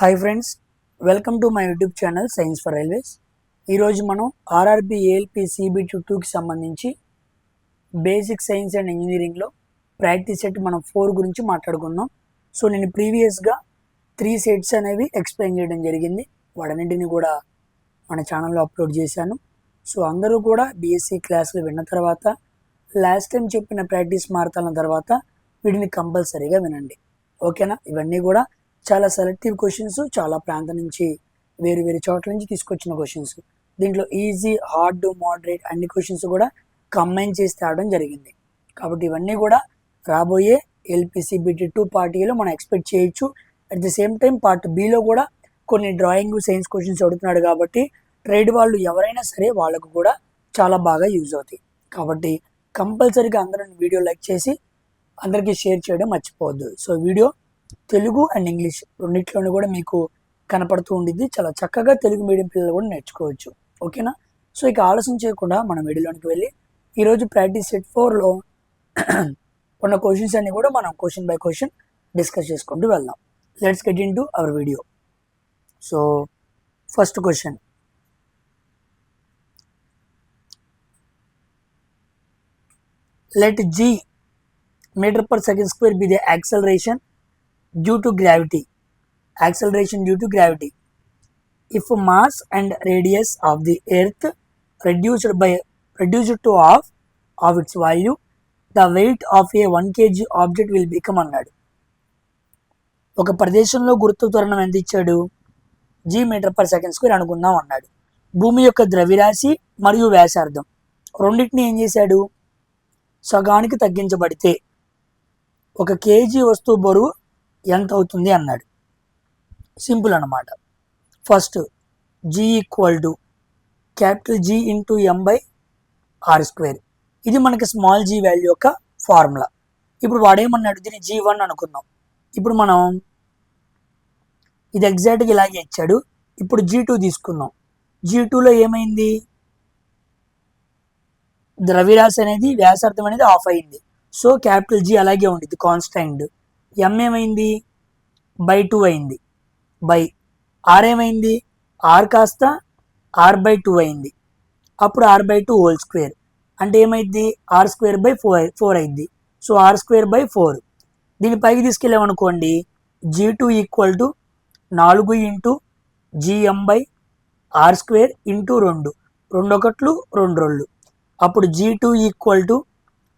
Hi friends, welcome to my YouTube channel science for railways. ఈరోజు మనం RRB ALP CBT2కి సంబంధించి basic science and ఇంజనీరింగ్లో practice set మనం 4 గురించి మాట్లాడుకుందాం. సో నేను ప్రీవియస్గా 3 సెట్స్ అనేవి ఎక్స్ప్లెయిన్ చేయడం జరిగింది. వాటన్నింటిని కూడా మన ఛానల్లో అప్లోడ్ చేశాను. సో అందరూ కూడా BSc క్లాసులు విన్న తర్వాత లాస్ట్ టైం చెప్పిన ప్రాక్టీస్ మార్తాల తర్వాత వీటిని కంపల్సరీగా వినండి, ఓకేనా? ఇవన్నీ కూడా చాలా సెలెక్టివ్ క్వశ్చన్స్, చాలా ప్రాంతం నుంచి వేరు వేరు చోట్ల నుంచి తీసుకొచ్చిన క్వశ్చన్స్. దీంట్లో ఈజీ, హార్డ్, మోడరేట్ అన్ని క్వశ్చన్స్ కూడా కంబైన్ చేసి తేవడం జరిగింది. కాబట్టి ఇవన్నీ కూడా రాబోయే LPCBT2 పార్ట్ ఏలో మనం ఎక్స్పెక్ట్ చేయొచ్చు. At the same time part below కూడా కొన్ని డ్రాయింగ్, సైన్స్ క్వశ్చన్స్ అడుగుతున్నాడు కాబట్టి ట్రేడ్ వాళ్ళు ఎవరైనా సరే వాళ్ళకు కూడా చాలా బాగా యూజ్ అవుతాయి. కాబట్టి కంపల్సరీగా అందరూ వీడియో లైక్ చేసి అందరికీ షేర్ చేయడం మర్చిపోవద్దు. So video Telugu and English రెండిట్లోనూ కూడా మీకు కనపడుతూ ఉండిద్ది. చాలా చక్కగా తెలుగు మీడియం పిల్లలు కూడా నేర్చుకోవచ్చు, ఓకేనా? సో ఇక ఆలస్యం చేయకుండా మనం వీడియోలోనికి వెళ్ళి ఈరోజు ప్రాక్టీస్ సెట్ 4లో ఉన్న క్వశ్చన్స్ అన్ని కూడా మనం క్వశ్చన్ బై క్వశ్చన్ డిస్కస్ చేసుకుంటూ వెళ్దాం. Let's get in to our video. So first question, let g meter per second square be the acceleration due to gravity. Acceleration due to gravity. If mass and radius of the earth reduced to half of its value, the weight of a 1 kg object will become అన్నాడు. ఒక ప్రదేశంలో గురుత్వ త్వరణం ఎంత ఇచ్చాడు? g meter per second square అనుకుందాం అన్నాడు. భూమి యొక్క ద్రవ్యరాశి మరియు వ్యాసార్థం రెండింటిని ఏం చేశాడు? సగానికి తగ్గించబడితే 1 kg వస్తువు బరువు ఎంత అవుతుంది అన్నాడు. సింపుల్ అన్నమాట. First G equal to capital G into M/r². ఇది మనకి స్మాల్ g వాల్యూ యొక్క ఫార్ములా. ఇప్పుడు వాడేమన్నాడు? దీన్ని G1 అనుకుందాం. ఇప్పుడు మనం ఇది ఎగ్జాక్ట్గా ఇలాగే ఇచ్చాడు. ఇప్పుడు G2 తీసుకుందాం. G2లో ఏమైంది? ద్రవ్యరాశి అనేది, వ్యాసార్థం అనేది ఆఫ్ అయింది. సో క్యాపిటల్ G అలాగే ఉండిద్ది, కాన్స్టాంట్. M ఏమైంది? బై 2 అయింది. బై R ఏమైంది? R కాస్త R/2 అయింది. అప్పుడు R/2 హోల్ స్క్వేర్ అంటే ఏమైంది? R²/4 అయింది. So R²/4. దీని పైకి తీసుకెళ్ళామనుకోండి, G2 equal to 4 into GM/r² into 2. 2 ఒకట్లు 2 2. అప్పుడు G2 equal to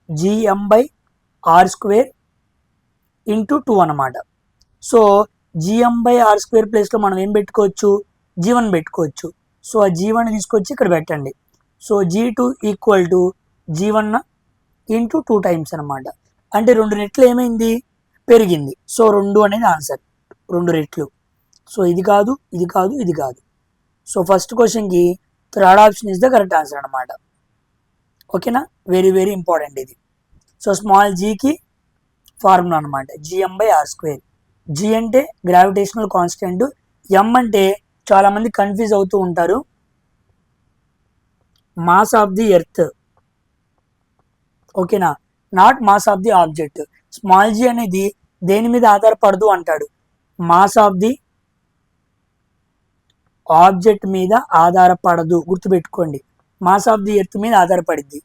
GM/r² into 2 అనమాట. సో GM/r² ప్లేస్లో మనం ఏం పెట్టుకోవచ్చు? G1 పెట్టుకోవచ్చు. సో ఆ G1 తీసుకొచ్చి ఇక్కడ పెట్టండి. So G2 equal to G1 into 2 times అనమాట. అంటే 2 రెట్లు ఏమైంది? పెరిగింది. సో 2 అనేది ఆన్సర్, 2 రెట్లు. సో ఇది కాదు, ఇది కాదు, ఇది కాదు. సో ఫస్ట్ క్వశ్చన్కి third option is the correct answer అనమాట, ఓకేనా? వెరీ వెరీ ఇంపార్టెంట్ ఇది. సో స్మాల్ జీకి ఫార్ములా అనమాట GM/r². G అంటే గ్రావిటేషనల్ కాన్స్టెంట్, M అంటే చాలామంది కన్ఫ్యూజ్ అవుతూ ఉంటారు, మాస్ ఆఫ్ ది ఎర్త్, ఓకేనా? Not mass of the object. Small g అనేది దేని మీద ఆధారపడదు అంటాడు? మాస్ ఆఫ్ ది ఆబ్జెక్ట్ మీద ఆధారపడదు, గుర్తుపెట్టుకోండి. మాస్ ఆఫ్ ది ఎర్త్ మీద ఆధారపడింది.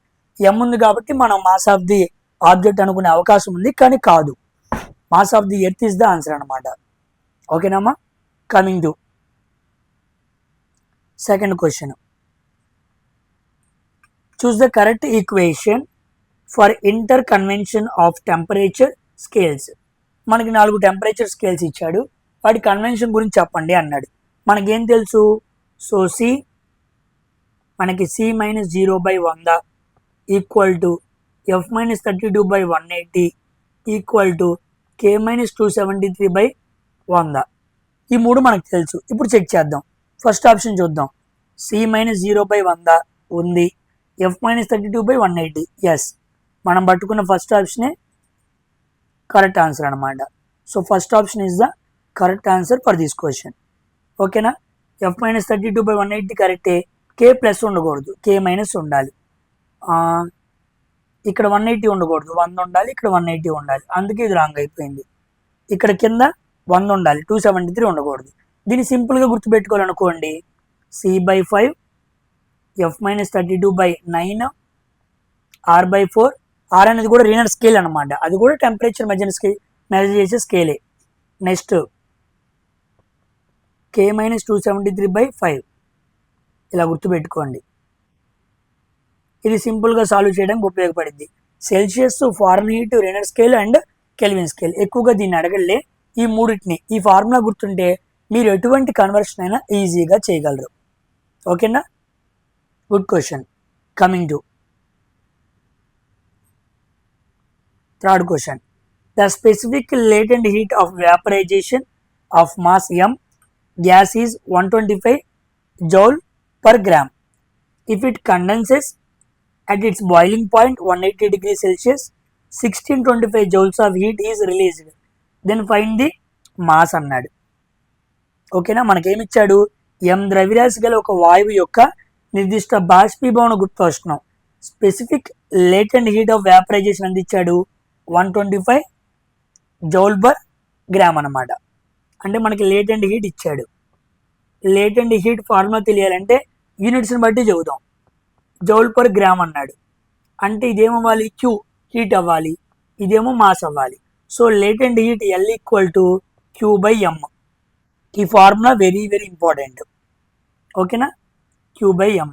M ఉంది కాబట్టి మనం మాస్ ఆఫ్ ది ఆబ్జెక్ట్ అనుకునే అవకాశం ఉంది, కానీ కాదు. Mass of the earth is the answer అనమాట, ఓకేనమ్మా? Coming to second question. Choose the correct equation for inter convention of temperature scales. మనకి 4 టెంపరేచర్ స్కేల్స్ ఇచ్చాడు. వాటి కన్వెన్షన్ గురించి చెప్పండి అన్నాడు. మనకేం తెలుసు? సో మనకి C-0/100 equal to F-32/180 equal to K-273/100. ఈ 3 మనకు తెలుసు. ఇప్పుడు చెక్ చేద్దాం. ఫస్ట్ ఆప్షన్ చూద్దాం. C-0/100 ఉంది, F-32/180. ఎస్, మనం పట్టుకున్న ఫస్ట్ ఆప్షనే కరెక్ట్ ఆన్సర్ అనమాట. So first option is the correct answer for this question, ఓకేనా? F-32/180 కరెక్టే. K ప్లస్ ఉండకూడదు, K మైనస్ ఉండాలి. ఇక్కడ 180 ఉండకూడదు, 100 ఉండాలి. ఇక్కడ 180 ఉండాలి, అందుకే ఇది రాంగ్ అయిపోయింది. ఇక్కడ కింద 100 ఉండాలి, 273 ఉండకూడదు. దీన్ని సింపుల్గా గుర్తుపెట్టుకోవాలనుకోండి, C/5 F-32/9 R/4. ఆర్ అనేది కూడా రీనర్ స్కేల్ అనమాట, అది కూడా టెంపరేచర్ మెజర్ చేసే స్కేలే. నెక్స్ట్ K-273/5 ఇలా గుర్తుపెట్టుకోండి. ఇది సింపుల్గా సాల్వ్ చేయడానికి ఉపయోగపడింది. Celsius, Fahrenheit, Reaumur scale and Kelvin scale. ఎక్కువగా దీన్ని అడగలే. ఈ మూడింటిని ఈ ఫార్ములా గుర్తుంటే మీరు ఎటువంటి కన్వర్షన్ అయినా ఈజీగా చేయగలరు. ఓకేనా? Good question. Coming to third question. The specific latent heat of vaporization of mass m gas is 125 joule per gram. If it condenses at its boiling point 180 degrees Celsius, 1625 joules of heat is released. Then find the mass అన్నాడు. ఓకేనా? మనకేమిచ్చాడు? m ద్రవ్యరాశి గల ఒక వాయువు యొక్క నిర్దిష్ట బాష్పీభవన గుప్తోష్ణం, specific latent heat of vaporization అందించాడు 125 జౌల్ పర్ గ్రామ్ అనమాట. అంటే మనకి లేటెంట్ హీట్ ఇచ్చాడు. లేటెంట్ హీట్ ఫార్ములా తెలియాలంటే యూనిట్స్ని బట్టి చెబుతాం. జౌల్ పర్ గ్రామ్ అన్నాడు అంటే ఇదేమవ్వాలి? క్యూ హీట్ అవ్వాలి, ఇదేమో మాస్ అవ్వాలి. So latent heat L=Q/m. ఈ ఫార్ములా వెరీ వెరీ ఇంపార్టెంట్. ఓకేనా? Q/m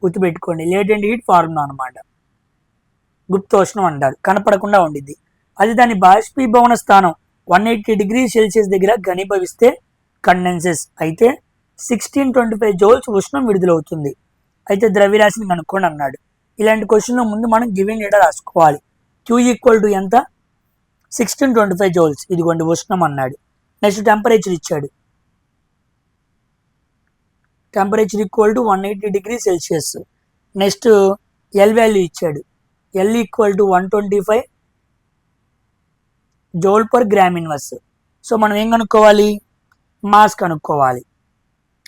గుర్తుపెట్టుకోండి. లేటెంట్ హీట్ ఫార్ములా అనమాట. గుప్తోష్ణం అంటారు, కనపడకుండా ఉండిద్ది. అది దాని బాష్పీభవన స్థానం 180 degrees Celsius దగ్గర ఘనీభవిస్తే కండెన్సెస్ అయితే 1625 జౌల్స్ ఉష్ణం విడుదలవుతుంది. అయితే ద్రవ్యరాశిని కనుక్కోండి అన్నాడు. ఇలాంటి క్వశ్చన్లో ముందు మనం గివెన్ డేటా రాసుకోవాలి. Q ఎంత? 1625 జౌల్స్. ఇదిగోండి ఉష్ణం అన్నాడు. నెక్స్ట్ టెంపరేచర్ ఇచ్చాడు. Temperature =180 degrees Celsius. Next L value ఇచ్చాడు. L=125 joule per gram inverse. So మనం ఏం కనుక్కోవాలి? మాస్ కనుక్కోవాలి.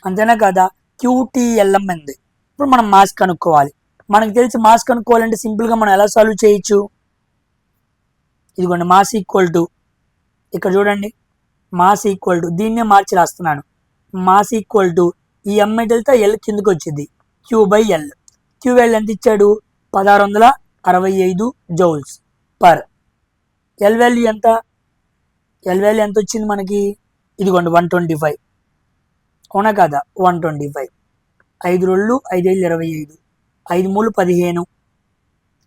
అంతేనా కదా? QTLM ఉంది. ఇప్పుడు మనం మాస్ కనుక్కోవాలి. మనకు తెలిసి మాస్ కనుక్కోవాలంటే సింపుల్గా మనం ఎలా సాల్వ్ చేయొచ్చు? ఇదిగోండి మాస్ ఈక్వల్ టు, ఇక్కడ చూడండి, మాస్ ఈక్వల్ టు, దీన్నే మార్చి రాస్తున్నాను. మాస్ ఈక్వల్ టు ఈ M వెళ్తే L కిందకి వచ్చింది, Q/L. Q వాల్యూ ఎంత ఇచ్చాడు? 1665 జౌల్స్ పర్. L వాల్యూ ఎంత? L వాల్యూ ఎంత వచ్చింది మనకి? ఇదిగోండి 125. అవునా కదా? 125. 5 2 5 5 25, 5 3 15,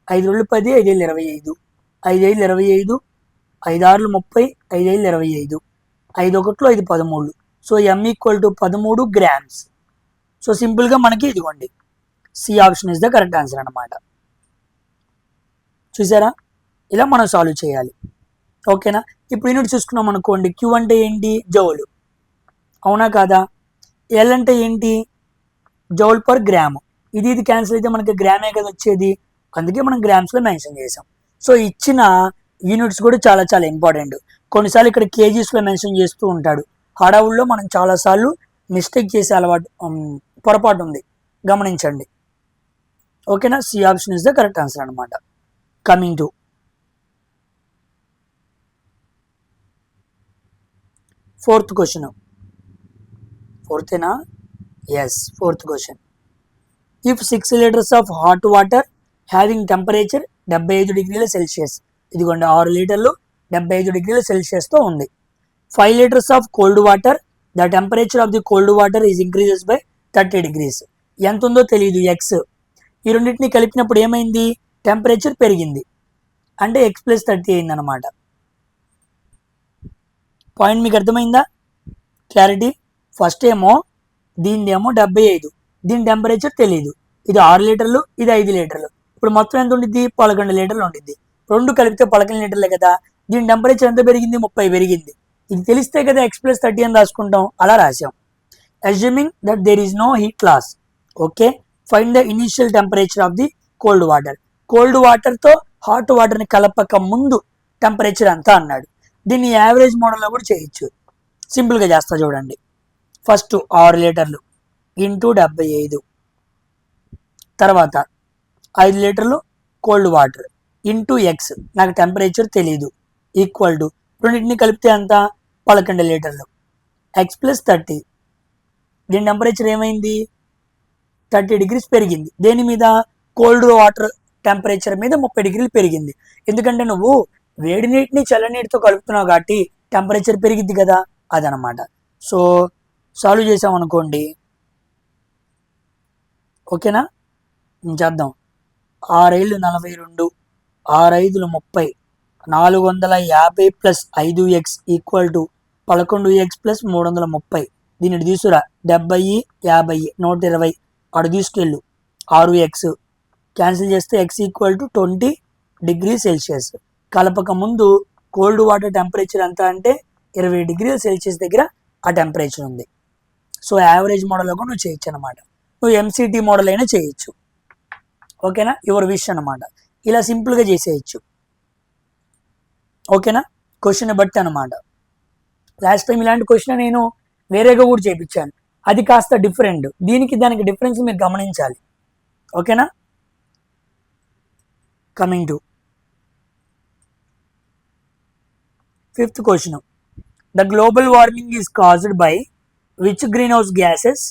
5 2 10, 5 5 25, 5 5 25, 5 6 30, 5 5 25, 5 1 5 13. So M=13 grams. సో సింపుల్గా మనకి ఇదిగోండి C option is the correct answer అనమాట. చూసారా? ఇలా మనం సాల్వ్ చేయాలి. ఓకేనా? ఇప్పుడు యూనిట్ చూసుకున్నాం అనుకోండి. క్యూ అంటే ఏంటి? జౌలు. అవునా కాదా? ఎల్ అంటే ఏంటి? Joule per gram. ఇది క్యాన్సిల్ అయితే మనకి గ్రామే కదా వచ్చేది, అందుకే మనం గ్రామ్స్లో మెన్షన్ చేసాం. సో ఇచ్చిన యూనిట్స్ కూడా చాలా చాలా ఇంపార్టెంట్. కొన్నిసార్లు ఇక్కడ కేజీస్లో మెన్షన్ చేస్తూ ఉంటాడు. హడావుల్లో మనం చాలాసార్లు మిస్టేక్ చేసే అలవాటు, పొరపాటు ఉంది, గమనించండి. ఓకేనా? C option is the correct answer అనమాట. Coming to fourth question. ఫోర్తేనా? Yes, fourth question. If 6 liters of hot water having temperature 75 degrees Celsius, ఇదిగోండి 6 లీటర్లు 75 degrees Celsiusతో ఉంది. 5 liters of cold water, the temperature of the cold water is increases by 30 degrees. ఎంత ఉందో తెలియదు, X. ఈ రెండింటిని కలిపినప్పుడు ఏమైంది? టెంపరేచర్ పెరిగింది, అంటే x+30 అయింది అనమాట. పాయింట్ మీకు అర్థమైందా? క్లారిటీ? ఫస్ట్ ఏమో దీనిదేమో 75, దీని టెంపరేచర్ తెలియదు. ఇది 6 లీటర్లు, ఇది 5 లీటర్లు. ఇప్పుడు మొత్తం ఎంత ఉండిద్ది? 11 లీటర్లు ఉండిద్ది. రెండు కలిపితే 11 లీటర్లే కదా. దీని టెంపరేచర్ ఎంత పెరిగింది? 30 పెరిగింది. ఇది తెలిస్తే కదా x+30 అని రాసుకుంటాం, అలా రాసాం. Assuming that there is no heat loss. Okay, find the initial temperature of the cold water. Cold వాటర్తో హాట్ వాటర్ని కలపక ముందు టెంపరేచర్ అంతా అన్నాడు. దీన్ని యావరేజ్ మోడల్లో కూడా చేయొచ్చు. సింపుల్గా చేస్తా చూడండి. ఫస్ట్ 6 లీటర్లు ఇంటూ 75, తర్వాత 5 లీటర్లు కోల్డ్ వాటర్ ఇంటూ ఎక్స్, నాకు టెంపరేచర్ తెలీదు, ఈక్వల్ టు రెండింటిని కలిపితే అంత 11 లీటర్లు. ఎక్స్ ప్లస్ 30, దీని టెంపరేచర్ ఏమైంది 30 degrees పెరిగింది. దేని మీద? కోల్డ్ వాటర్ టెంపరేచర్ మీద 30 degrees పెరిగింది. ఎందుకంటే నువ్వు వేడి నీటిని చల్లనీటితో కలుపుతున్నావు కాబట్టి టెంపరేచర్ పెరిగిద్ది కదా, అదనమాట. సో సాల్వ్ చేసాం అనుకోండి, ఓకేనా, చేద్దాం. 6 42, 6 30, 450 plus 5x equal to 11x plus 330. దీనిని తీసుకురా, 70, 50, 120, అటు తీసుకెళ్ళు 6x క్యాన్సిల్ చేస్తే x equal to 20 degrees Celsius. కలపక ముందు కోల్డ్ వాటర్ టెంపరేచర్ ఎంత అంటే 20 degrees Celsius దగ్గర ఆ టెంపరేచర్ ఉంది. సో యావరేజ్ మోడల్లో కూడా నువ్వు చేయొచ్చు అనమాట. నువ్వు ఎంసీటీ మోడల్ అయినా చేయొచ్చు, ఓకేనా, యువర్ విష్ అనమాట. ఇలా సింపుల్గా చేసేయచ్చు, ఓకేనా, క్వశ్చన్ బట్టి అనమాట. లాస్ట్ టైం ఇలాంటి క్వశ్చన్ నేను వేరేగా కూడా చేయించాను, అది కాస్త డిఫరెంట్. దీనికి దానికి డిఫరెన్స్ మీరు గమనించాలి, ఓకేనా. Coming to 5th question. The global warming is caused by which greenhouse gases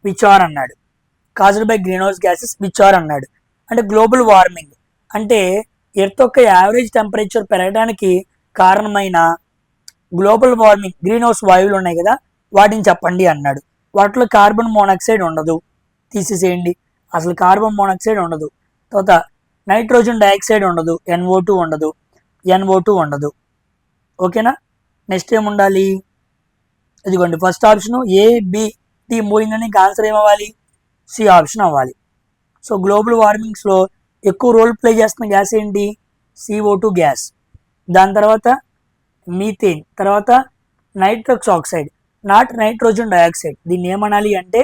which are అన్నాడు. Caused by greenhouse gases which are అన్నాడు. అంటే గ్లోబల్ వార్మింగ్ అంటే ఎర్త్ యొక్క యావరేజ్ టెంపరేచర్ పెరగడానికి కారణమైన గ్లోబల్ వార్మింగ్ గ్రీన్ హౌస్ వాయువులు ఉన్నాయి కదా, వాటిని చెప్పండి అన్నాడు. వాటిలో కార్బన్ మోనాక్సైడ్ ఉండదు, తీసేసేయండి, అసలు కార్బన్ మోనాక్సైడ్ ఉండదు. తర్వాత నైట్రోజన్ డైఆక్సైడ్ ఉండదు, NO2 ఉండదు, NO2 ఉండదు, ఓకేనా. నెక్స్ట్ ఏముండాలి? ఇదిగోండి first option A, B, D మూడిందని ఆన్సర్ ఏమవ్వాలి? సి ఆప్షన్ అవ్వాలి. సో గ్లోబల్ వార్మింగ్స్లో ఎక్కువ రోల్ ప్లే చేస్తున్న గ్యాస్ ఏంటి? CO2 gas. దాని తర్వాత మీథేన్, తర్వాత nitrous oxide, not nitrogen dioxide. దీన్ని ఏమనాలి అంటే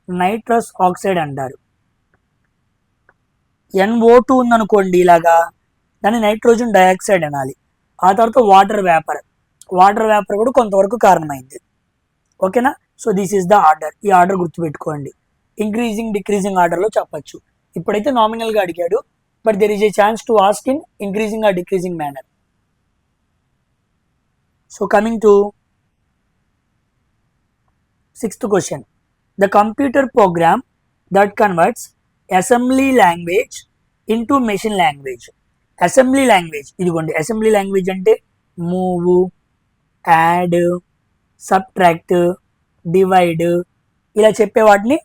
నైట్రస్ ఆక్సైడ్ అంటారు. NO2 ఉందనుకోండి ఇలాగా, దాన్ని నైట్రోజన్ డైఆక్సైడ్ అనాలి. ఆ తర్వాత వాటర్ వేపర్, వాటర్ వేపర్ కూడా కొంతవరకు కారణమైంది, ఓకేనా. So this is the order. ఈ ఆర్డర్ గుర్తుపెట్టుకోండి, ఇంక్రీజింగ్ డిక్రీజింగ్ ఆర్డర్లో చెప్పచ్చు. ఇప్పుడైతే నామినల్గా అడిగాడు, but there is a chance to ask in increasing or decreasing manner. So coming to 6th question. The computer program that converts assembly language into machine language. Assembly language, ఇదిగోండి assembly language అంటే move, add, subtract, divide ఇలా చెప్పే వాటిని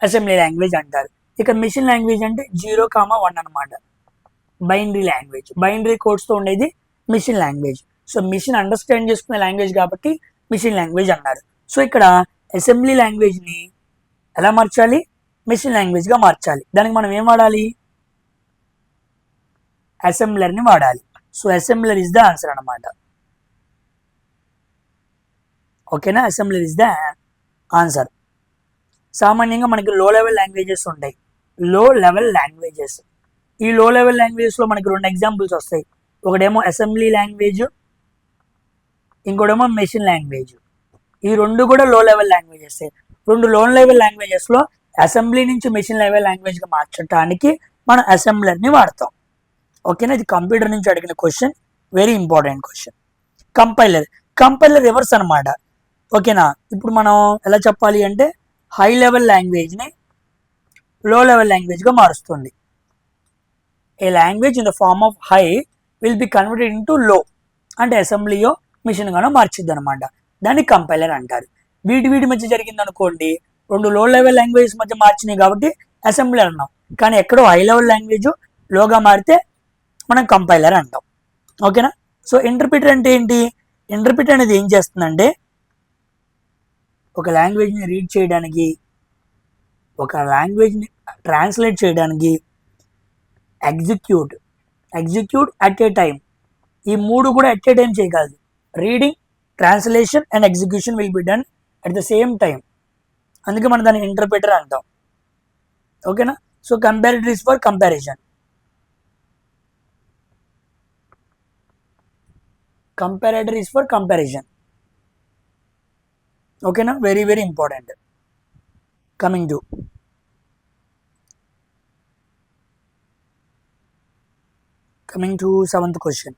assembly language అంటారు. ఇక machine language అంటే 0, 1 అనమాట. Binary language, binary కోడ్స్తో ఉండేది machine language. So machine understand చేసుకునే లాంగ్వేజ్ కాబట్టి మెషిన్ లాంగ్వేజ్ అన్నారు. సో ఇక్కడ అసెంబ్లీ లాంగ్వేజ్ని ఎలా మార్చాలి? మెషిన్ లాంగ్వేజ్గా మార్చాలి. దానికి మనం ఏం వాడాలి? అసెంబ్లర్ని వాడాలి. So assembler is the answer అనమాట, ఓకేనా. Assembler is the answer. సామాన్యంగా మనకి లో లెవెల్ లాంగ్వేజెస్ ఉంటాయి, లో లెవెల్ లాంగ్వేజెస్. ఈ లో లెవెల్ లాంగ్వేజెస్లో మనకి 2 ఎగ్జాంపుల్స్ వస్తాయి. ఒకటేమో అసెంబ్లీ లాంగ్వేజ్, ఇంకోటేమో మెషిన్ లాంగ్వేజ్. ఈ 2 కూడా లో లెవెల్ లాంగ్వేజెస్. 2 లో లెవెల్ లాంగ్వేజెస్లో అసెంబ్లీ నుంచి మెషిన్ లెవెల్ లాంగ్వేజ్గా మార్చడానికి మనం అసెంబ్లర్ని వాడతాం, ఓకేనా. ఇది కంప్యూటర్ నుంచి అడిగిన question, very important question. Compiler, compiler reverse అనమాట, ఓకేనా. ఇప్పుడు మనం ఎలా చెప్పాలి అంటే హై లెవెల్ లాంగ్వేజ్ని లో లెవెల్ లాంగ్వేజ్గా మారుస్తుంది. A language in the form of high will be converted into low, అంటే అసెంబ్లీయో మిషన్ గానో మార్చిద్ది అనమాట. దాన్ని కంపైలర్ అంటారు. వీటి మధ్య జరిగింది అనుకోండి, 2 లో లెవెల్ లాంగ్వేజ్ మధ్య మార్చినాయి కాబట్టి అసెంబ్లర్ అన్నాం. కానీ ఎక్కడో హై లెవెల్ లాంగ్వేజ్ లోగా మారితే మనం కంపైలర్ అంటాం, ఓకేనా. సో ఇంటర్ప్రిటర్ అంటే ఏంటి? ఇంటర్ప్రిటర్ అనేది ఏం చేస్తుందంటే ఒక లాంగ్వేజ్ని రీడ్ చేయడానికి, ఒక లాంగ్వేజ్ని ట్రాన్స్లేట్ చేయడానికి ఎగ్జిక్యూట్ అట్ ఏ టైం, ఈ 3 కూడా అట్ ఏ టైం చేయగలదు. Reading, translation and execution will be done at the same time. అందుకే మనం దాన్ని ఇంటర్ప్రిటర్ అంటాం, ఓకేనా. So comparator is for comparison, comparator is for comparison, ఓకేనా. Very very important. Coming to 7th question.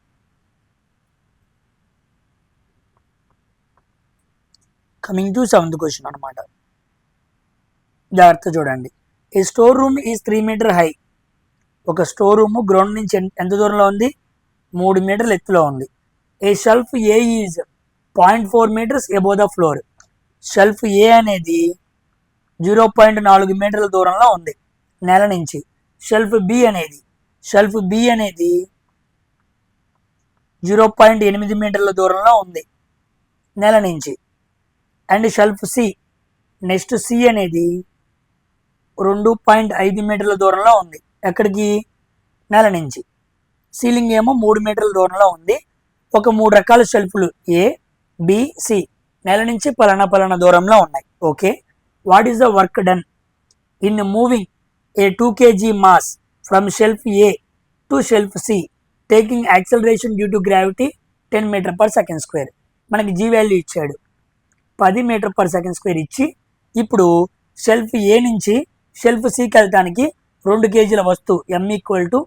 Coming to 7th question అనమాట. జాగ్రత్త చూడండి. A store room is 3 meter high. ఒక స్టోర్ రూమ్ గ్రౌండ్ నుంచి ఎంత దూరంలో ఉంది? 3 మీటర్ల ఎత్తులో ఉంది. A shelf A is 0.4 meters above the floor. Shelf A అనేది 0.4 మీటర్ల దూరంలో ఉంది నేల నుంచి. షెల్ఫ్ బి అనేది 0.8 మీటర్ల దూరంలో ఉంది నేల నుంచి. And shelf C, next C అనేది 2.5 మీటర్ల దూరంలో ఉంది. ఎక్కడికి? నేల నుంచి. సీలింగ్ ఏమో 3 మీటర్ల దూరంలో ఉంది. ఒక 3 రకాల షెల్ఫ్లు ఏ, బి, సి నేల నుంచి పలానా దూరంలో ఉన్నాయి. Okay. What is the work done in moving a 2 kg mass from shelf A to shelf C taking acceleration due to gravity 10 meter per second square. మనకి జీ వాల్యూ ఇచ్చాడు 10 మీటర్ పర్ సెకండ్ స్క్వేర్ ఇచ్చి, ఇప్పుడు shelf ఏ నుంచి shelf సికి వెళ్ళటానికి 2 kgల వస్తువు m equal to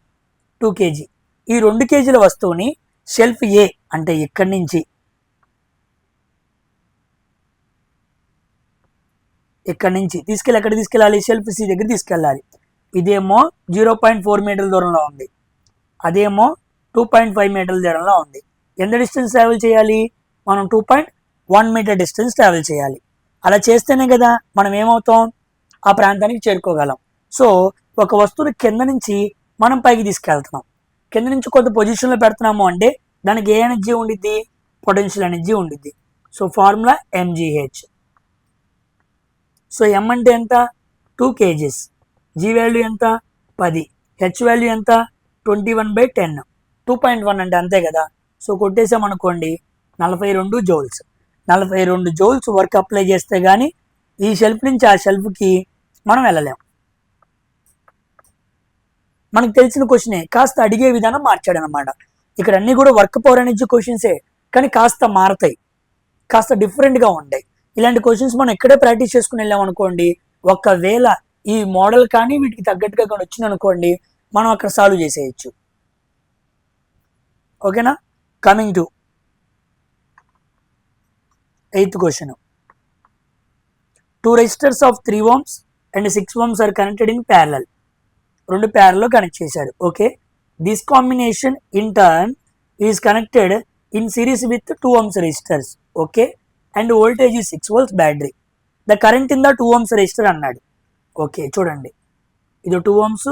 2 kg. ఈ 2 kgల వస్తువుని షెల్ఫ్ ఏ అంటే ఇక్కడి నుంచి తీసుకెళ్ళి ఎక్కడ తీసుకెళ్ళాలి? షెల్ఫ్ సి దగ్గర తీసుకెళ్ళాలి. ఇదేమో 0.4 మీటర్ల దూరంలో ఉంది, అదేమో 2.5 మీటర్ల దూరంలో ఉంది. ఎంత డిస్టెన్స్ ట్రావెల్ చేయాలి? మనం 2.1 మీటర్ డిస్టెన్స్ ట్రావెల్ చేయాలి. అలా చేస్తేనే కదా మనం ఏమవుతాం? ఆ ప్రాంతానికి చేరుకోగలం. సో ఒక వస్తువుని కింద నుంచి మనం పైకి తీసుకెళ్తున్నాం. కింద నుంచి కొంత పొజిషన్లో పెడుతున్నాము అంటే దానికి ఏ ఎనర్జీ ఉండిద్ది? పొటెన్షియల్ ఎనర్జీ ఉండిద్ది. So formula mgh. So m అంటే ఎంత? 2 kgs. g వాల్యూ ఎంత? 10. h వాల్యూ ఎంత? 21/10. 2.1 అంటే అంతే కదా. సో కొట్టేసామనుకోండి 42 జౌల్స్. 42 జౌల్స్ వర్క్ అప్లై చేస్తే కానీ ఈ షెల్ఫ్ నుంచి ఆ షెల్ఫ్కి మనం వెళ్ళలేం. మనకు తెలిసిన క్వశ్చనే, కాస్త అడిగే విధానం మార్చాడనమాట. ఇక్కడ అన్నీ కూడా వర్క్ పవర్ ఎనర్జీ క్వశ్చన్సే, కానీ కాస్త మారతాయి, కాస్త డిఫరెంట్గా ఉంటాయి. ఇలాంటి క్వశ్చన్స్ మనం ఎక్కడే ప్రాక్టీస్ చేసుకుని వెళ్ళాం అనుకోండి, ఒకవేళ ఈ మోడల్ కానీ వీటికి తగ్గట్టుగా కానీ వచ్చింది అనుకోండి, మనం అక్కడ సాల్వ్ చేసేయచ్చు. ఓకేనా? Coming to 8th question. 2 resistors of 3 ohms and 6 ohms are connected in parallel. 2 ప్యారల్లో connect చేశారు. Okay. This combination in turn is connected in series with 2 ohms resistors. Okay. And voltage ఈ 6 volts battery. The current in the 2 ohms resistor అన్నాడు. Okay చూడండి, ఇది 2 ohms,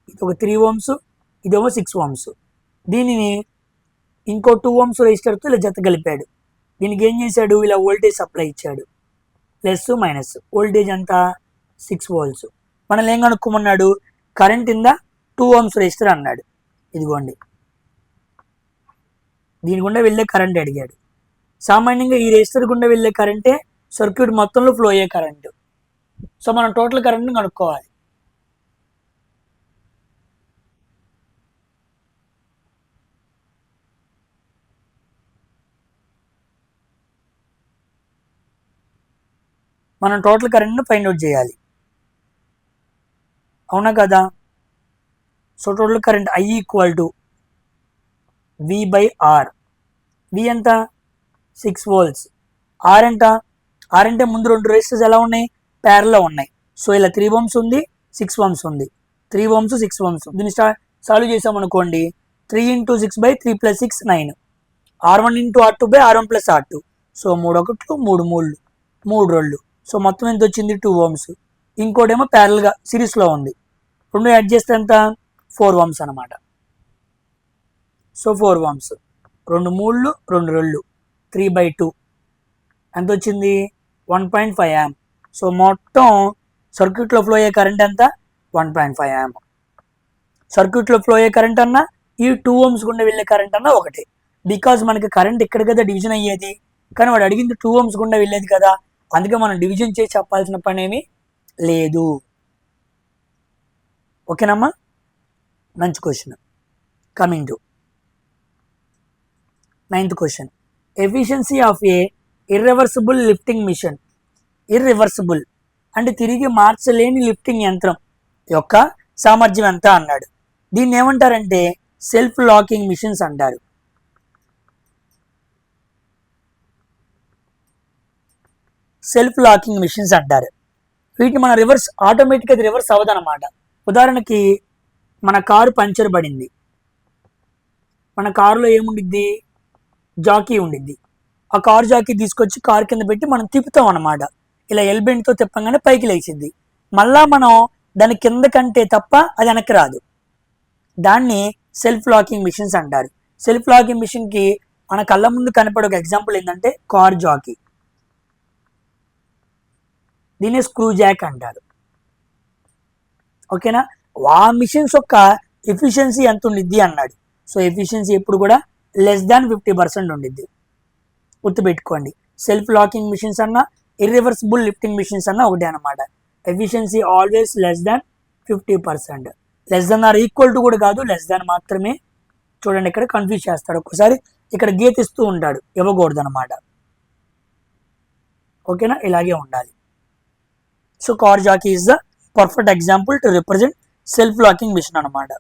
ఇది ఒక 3 ohms, ఇదేమో 6 ohms. దీనిని ఇంకో 2 ohms రెసిస్టర్తో ఇలా జత కలిపాడు. దీనికి ఏం చేశాడు? ఇలా వోల్టేజ్ సప్లై ఇచ్చాడు, ప్లస్ మైనస్. వోల్టేజ్ అంతా 6 volts. మనల్ని ఏం కనుక్కోమన్నాడు? Current in the 2 ohms resistor అన్నాడు. ఇదిగోండి, దీని గుండా వెళ్ళే కరెంట్ అడిగాడు. సామాన్యంగా ఈ రెసిస్టర్ గుండా వెళ్ళే కరెంటే సర్క్యూట్ మొత్తంలో ఫ్లో అయ్యే కరెంటు. సో మనం టోటల్ కరెంట్ని కనుక్కోవాలి. మనం టోటల్ కరెంట్ను ఫైండ్ అవుట్ చేయాలి, అవునా కదా? So total current I equal to V/R. V ఎంత? 6 volts. R ఎంత? R అంటే ముందు 2 రెసిస్టర్స్ ఎలా ఉన్నాయి? ప్యారల్లో ఉన్నాయి. సో ఇలా 3 ohms ఉంది, 6 ohms ఉంది. 3 ohms 6 ohms. దీన్ని సాల్వ్ చేసామనుకోండి, 3 × 6/3 + 6 9. R1 × R2/R1 + R2. So 3 1 3 3 3 2. So మొత్తం ఎంత వచ్చింది? 2 ohms. ఇంకోటేమో ప్యారల్గా సిరీస్లో ఉంది. 2 యాడ్ చేస్తే ఎంత? 4 ohms అనమాట. సో 4 ohms, 2 3 2 2 3/2 ఎంత వచ్చింది? 1.5 amp. సో మొత్తం సర్క్యూట్లో ఫ్లో అయ్యే కరెంట్ ఎంత? 1.5 amp. సర్క్యూట్లో ఫ్లో అయ్యే కరెంట్ అన్నా ఈ 2 ohms గుండా వెళ్ళే కరెంట్ అన్నా ఒకటే. బికాజ్ మనకి కరెంట్ ఇక్కడ కదా డివిజన్ అయ్యేది, కానీ వాడు అడిగింది 2 ohms గుండా వెళ్ళేది కదా, అందుకే మనం డివిజన్ చేసి చెప్పాల్సిన పని ఏమీ లేదు. ఓకేనమ్మా? మంచి question. Coming to 9th question. Efficiency of a irreversible lifting machine. Irreversible అంటే తిరిగి మార్చలేని లిఫ్టింగ్ యంత్రం యొక్క సామర్థ్యం ఎంత అన్నాడు. దీన్ని ఏమంటారంటే సెల్ఫ్ లాకింగ్ మిషన్స్ అంటారు. సెల్ఫ్ లాకింగ్ మిషన్స్ అంటారు. వీటిని మన ఆటోమేటిక్గా రివర్స్ అవ్వదు అనమాట. ఉదాహరణకి మన కారు పంచర్ పడింది, మన కారులో ఏముండిద్ది, జాకీ ఉండిద్ది. ఆ కారు జాకీ తీసుకొచ్చి కారు కింద పెట్టి మనం తిప్పుతాం అనమాట. ఇలా ఎల్బెండ్తో తిప్పంగానే పైకి లేచిద్ది. మళ్ళా మనం దాని కింద కంటే తప్ప అది వెనక్కి రాదు. దాన్ని సెల్ఫ్ లాకింగ్ మిషన్స్ అంటారు. సెల్ఫ్ లాకింగ్ మిషన్కి మన కళ్ళ ముందు కనపడే ఒక ఎగ్జాంపుల్ ఏంటంటే కార్ జాకీ. దీన్ని స్క్రూ జాక్ అంటారు. ఓకేనా. ఆ మిషన్స్ యొక్క ఎఫిషియన్సీ ఎంత ఉండిద్ది అన్నాడు. సో ఎఫిషియన్సీ ఎప్పుడు కూడా <50% ఉండిద్ది. గుర్తుపెట్టుకోండి. సెల్ఫ్ లాకింగ్ మిషన్స్ అన్నా ఇర్రివర్సిబుల్ లిఫ్టింగ్ మిషన్స్ అన్నా ఒకటే అనమాట. Efficiency always <50%. Less than or equal to కూడా కాదు, లెస్ దాన్ మాత్రమే. చూడండి, ఇక్కడ కన్ఫ్యూజ్ చేస్తాడు ఒక్కసారి, ఇక్కడ గీత ఇస్తూ ఉంటాడు, ఇవ్వకూడదు అనమాట. ఓకేనా, ఇలాగే ఉండాలి. So car jack is the perfect example to represent self locking machine అనమాట.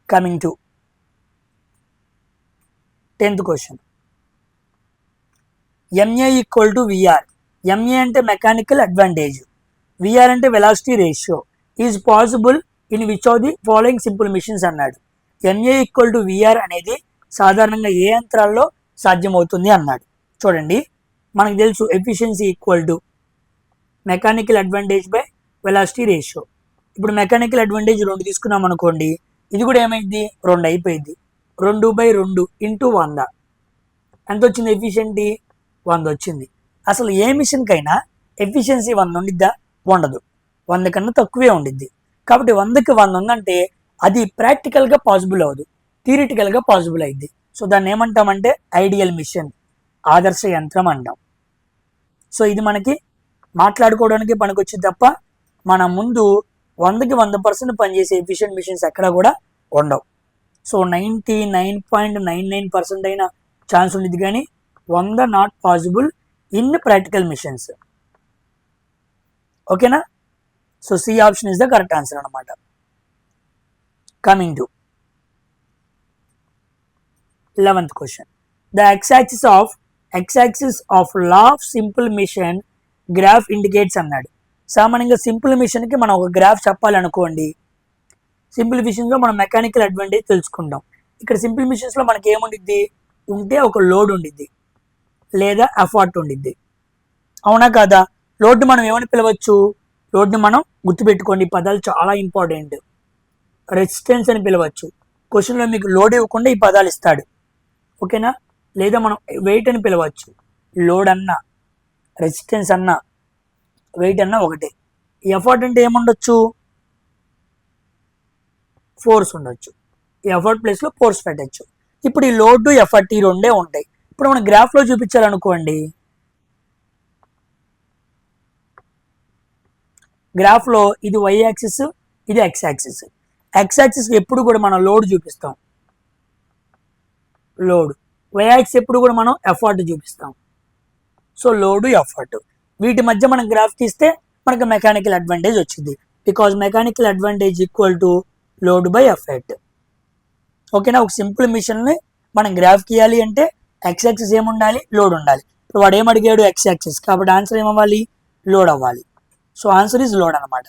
Coming to 10th question. MA equal to VR. MA అంటే మెకానికల్ అడ్వాంటేజ్, విఆర్ అంటే velocity ratio is possible in which of the following simple machines అన్నాడు. MA equal to VR అనేది సాధారణంగా ఏ యంత్రాల్లో సాధ్యమవుతుంది అన్నాడు. చూడండి, మనకు తెలుసు efficiency equal to mechanical advantage by velocity ratio. ఇప్పుడు మెకానికల్ అడ్వాంటేజ్ 2 తీసుకున్నాం అనుకోండి, ఇది కూడా ఏమైంది, 2 అయిపోయింది. 2/2 ఇంటూ 100 ఎంత వచ్చింది, ఎఫిషియన్సీ 100 వచ్చింది. అసలు ఏ మిషన్కైనా ఎఫిషియన్సీ 100 ఉండిద్దా, ఉండదు. 100 కన్నా తక్కువే ఉండిద్ది. కాబట్టి 100కి 100 ఉందంటే అది ప్రాక్టికల్గా పాసిబుల్ అవ్వదు, థియరిటికల్గా పాసిబుల్ అయింది. సో దాన్ని ఏమంటామంటే ఐడియల్ మిషన్, ఆదర్శ యంత్రం అంటాం. సో ఇది మనకి మాట్లాడుకోవడానికి పనికొచ్చింది తప్ప మన ముందు 100కి 100% పనిచేసే ఎఫిషియెంట్ మిషన్స్ ఎక్కడ కూడా ఉండవు. సో 99.99% అయిన ఛాన్స్ ఉండేది, కానీ 100 not possible in practical machines. ఓకేనా. So C option is the correct answer అనమాట. Coming to 11th question. The x-axis of law of simple machine graph indicates అన్నాడు. సామాన్యంగా సింపుల్ మిషన్కి మనం ఒక గ్రాఫ్ చెప్పాలనుకోండి. సింపుల్ మిషన్స్లో మనం మెకానికల్ అడ్వాంటేజ్ తెలుసుకుంటాం. ఇక్కడ సింపుల్ మిషన్స్లో మనకి ఏముండిద్ది ఉంటే ఒక లోడ్ ఉండిద్ది లేదా ఎఫర్ట్ ఉండిద్ది. అవునా కాదా. లోడ్ని మనం ఏమని పిలవచ్చు, లోడ్ని మనం గుర్తుపెట్టుకోండి, పదాలు చాలా ఇంపార్టెంట్. రెసిస్టెన్స్ అని పిలవచ్చు. క్వశ్చన్లో మీకు లోడ్ ఇవ్వకుండా ఈ పదాలు ఇస్తాడు. ఓకేనా. లేదా మనం వెయిట్ అని పిలవచ్చు. లోడ్ అన్నా రెసిస్టెన్స్ అన్నా వెయిట్ అన్నా ఒకటే. ఎఫర్ట్ అంటే ఏముండొచ్చు, ఫోర్స్ ఉండొచ్చు. ఎఫర్ట్ ప్లేస్లో ఫోర్స్ పెట్టచ్చు. ఇప్పుడు ఈ లోడ్ ఎఫర్ట్ ఈ రెండే ఉంటాయి. ఇప్పుడు మనం గ్రాఫ్లో చూపించాలనుకోండి, గ్రాఫ్లో ఇది వై యాక్సిస్, ఇది ఎక్స్ యాక్సిస్. ఎక్స్ యాక్సిస్ ఎప్పుడు కూడా మనం లోడ్ చూపిస్తాం, లోడ్. వై యాక్సిస్ ఎప్పుడు కూడా మనం ఎఫర్ట్ చూపిస్తాం. సో లోడ్ ఎఫర్ట్ వీటి మధ్య మనం గ్రాఫ్ తీస్తే మనకు మెకానికల్ అడ్వాంటేజ్ వచ్చింది. Because mechanical advantage equal to load by effort. ఓకేనా. ఒక సింపుల్ మిషన్ని మనం గ్రాఫ్ గీయాలి అంటే ఎక్స్ యాక్సిస్ ఏముండాలి, లోడ్ ఉండాలి. ఇప్పుడు వాడు ఏమడిగాడు, ఎక్స్ యాక్సిస్, కాబట్టి ఆన్సర్ ఏమవ్వాలి, లోడ్ అవ్వాలి. సో ఆన్సర్ ఈజ్ లోడ్ అనమాట.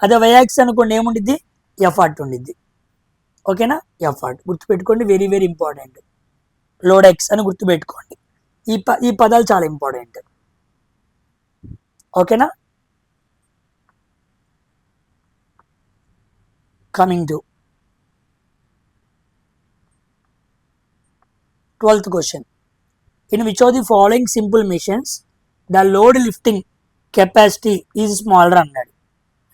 అదే వై యాక్సిస్ అనుకోండి ఏముండిద్ది, ఎఫర్ట్ ఉండిద్ది. ఓకేనా. ఎఫర్ట్ గుర్తుపెట్టుకోండి, very very important. Load X అని గుర్తుపెట్టుకోండి. ఈ పదాలు చాలా ఇంపార్టెంట్. ఓకేనా. Coming to 12th question. In which of the following simple machines the load lifting capacity is smaller అన్నాడు.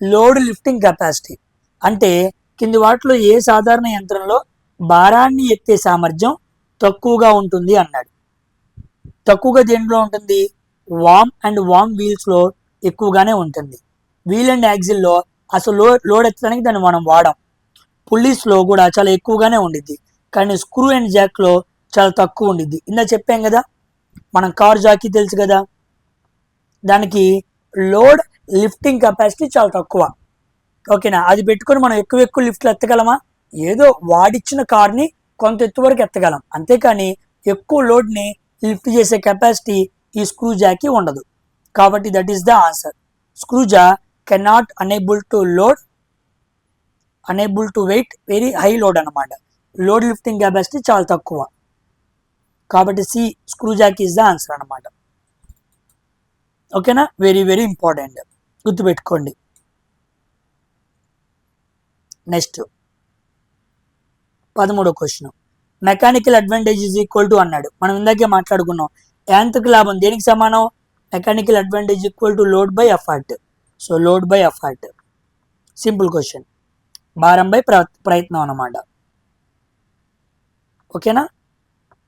లోడ్ లిఫ్టింగ్ కెపాసిటీ అంటే కింది వాటిలో ఏ సాధారణ యంత్రంలో భారాన్ని ఎత్తే సామర్థ్యం తక్కువగా ఉంటుంది అన్నాడు. తక్కువగా దేంట్లో ఉంటుంది, వామ్ అండ్ వామ్ వీల్స్లో ఎక్కువగానే ఉంటుంది. వీల్ అండ్ యాక్సిల్లో అసలు లోడ్ ఎత్తడానికి దాన్ని మనం వాడాం. పుల్లీస్లో కూడా చాలా ఎక్కువగానే ఉండిద్ది, కానీ స్క్రూ అండ్ జాక్లో చాలా తక్కువ ఉండిద్ది. ఇందా చెప్పాం కదా, మనం కార్ జాకీ తెలుసు కదా, దానికి లోడ్ లిఫ్టింగ్ కెపాసిటీ చాలా తక్కువ. ఓకేనా. అది పెట్టుకొని మనం ఎక్కువ లిఫ్ట్లు ఎత్తగలమా, ఏదో వాడిచ్చిన కార్ని కొంత ఎత్తు వరకు ఎత్తగలం, అంతేకాని ఎక్కువ లోడ్ని లిఫ్ట్ చేసే కెపాసిటీ ఈ స్క్రూ జాకీ ఉండదు. కాబట్టి that is the answer. Screw jack cannot unable to weight very high load అనమాట. లోడ్ లిఫ్టింగ్ కెపాసిటీ చాలా తక్కువ, కాబట్టి C screw jack is the answer అనమాట. ఓకేనా, వెరీ వెరీ ఇంపార్టెంట్, గుర్తుపెట్టుకోండి. నెక్స్ట్ 13వ question, mechanical advantage is equal to అన్నాడు. మనం ఇందాకే మాట్లాడుకున్నాం, యాంత్రిక లాభం దేనికి సమానం? Mechanical advantage equal to load by effort. So load by effort, simple question, భారం బై ప్రయత్నం అన్నమాట. ఓకేనా,